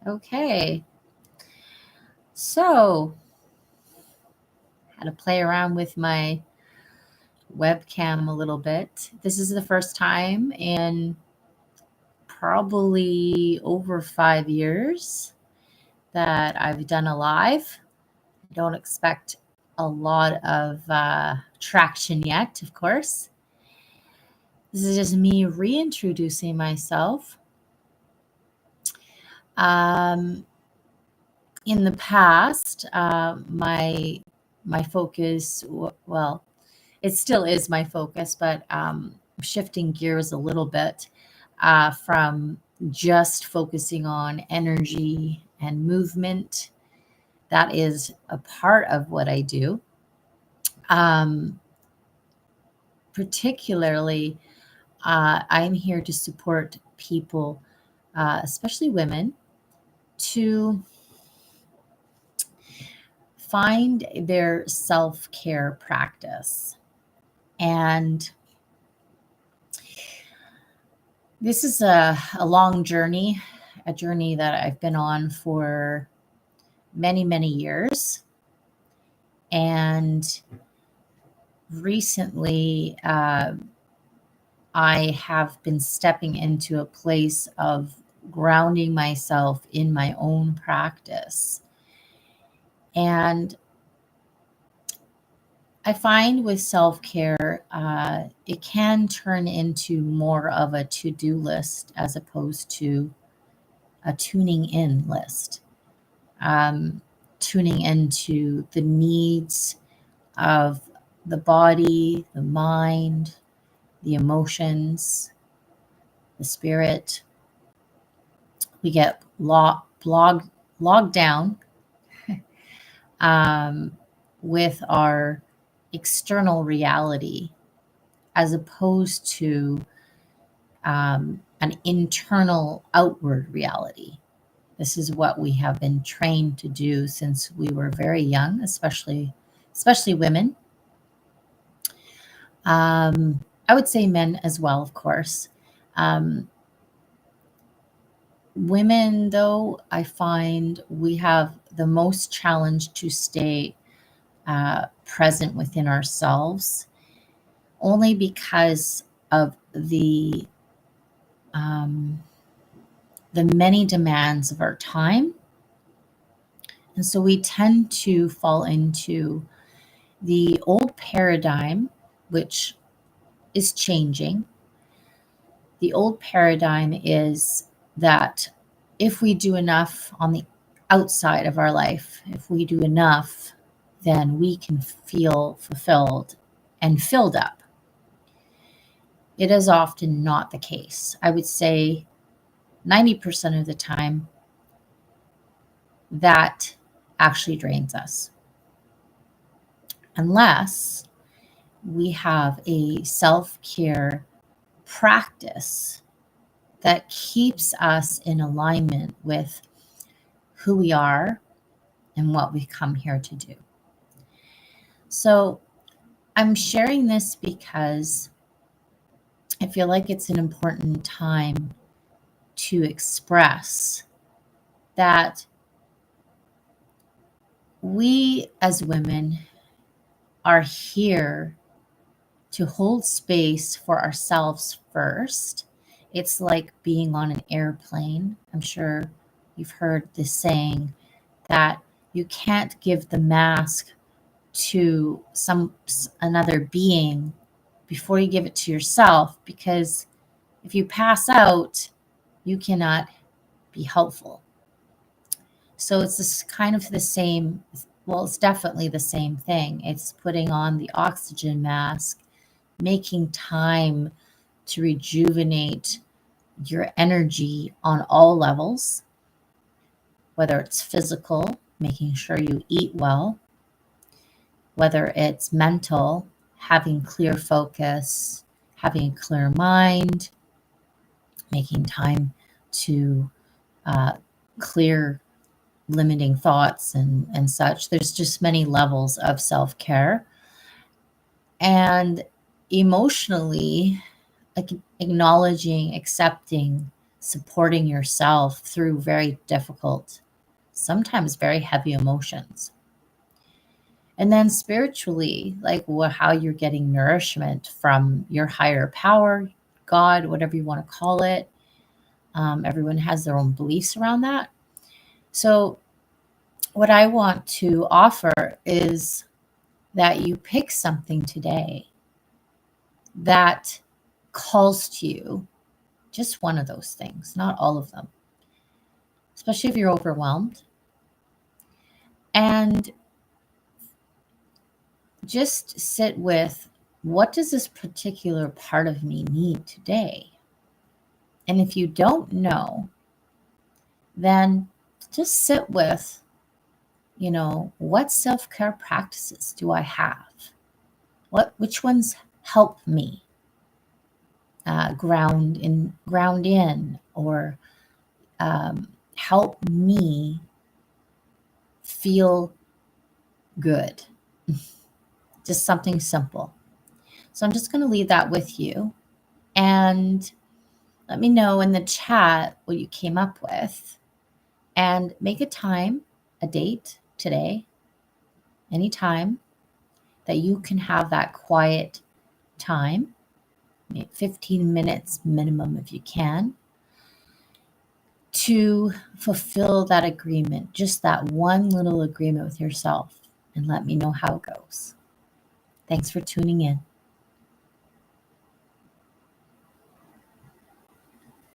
Okay. So, had to play around with my webcam a little bit. This is the first time in probably over 5 years that I've done a live. I don't expect a lot of traction yet, of course. This is just me reintroducing myself. Um, in the past, my focus, well, it still is my focus, but shifting gears a little bit from just focusing on energy and movement. That is a part of what I do. Um, Particularly, I'm here to support people, especially women, to find their self care practice. And this is a long journey, a journey that I've been on for many, many years. And recently, I have been stepping into a place of grounding myself in my own practice. And I find with self care, it can turn into more of a to do list as opposed to a tuning in list. Um, Tuning into the needs of the body, the mind, the emotions, the spirit. We get logged down um, with our external reality as opposed to an internal outward reality. This is what we have been trained to do since we were very young, especially women. I would say men as well, of course. Um, Women, though, I find we have the most challenge to stay present within ourselves, only because of um, the many demands of our time. And so we tend to fall into the old paradigm, which is changing. The old paradigm is that if we do enough on the outside of our life, if we do enough, then we can feel fulfilled and filled up. It is often not the case. I would say 90% of the time, that actually drains us. Unless we have a self care practice that keeps us in alignment with who we are and what we come here to do. So I'm sharing this because I feel like it's an important time to express that we as women are here to hold space for ourselves first. It's like being on an airplane. I'm sure you've heard this saying that you can't give the mask to some another being before you give it to yourself, because if you pass out, you cannot be helpful. So it's this kind of the same, well, it's definitely the same thing. It's putting on the oxygen mask, making time to rejuvenate your energy on all levels, whether it's physical, making sure you eat well, whether it's mental, having clear focus, having a clear mind, making time to uh, clear limiting thoughts and such. There's just many levels of self care. And emotionally, like acknowledging, accepting supporting yourself through very difficult, sometimes very heavy emotions. And then spiritually, like how you're getting nourishment from your higher power, God, whatever you want to call it. Everyone has their own beliefs around that. So, what I want to offer is that you pick something today that calls to you, just one of those things, not all of them, especially if you're overwhelmed. And just sit with, what does this particular part of me need today? And if you don't know, then just sit with, what self-care practices do I have? Which ones help me ground in, or help me feel good? Just something simple. So I'm just going to leave that with you, and let me know in the chat what you came up with, and make a date today, anytime that you can have that quiet time, 15 minutes minimum if you can, to fulfill that agreement, just that one little agreement with yourself, and let me know how it goes. Thanks for tuning in.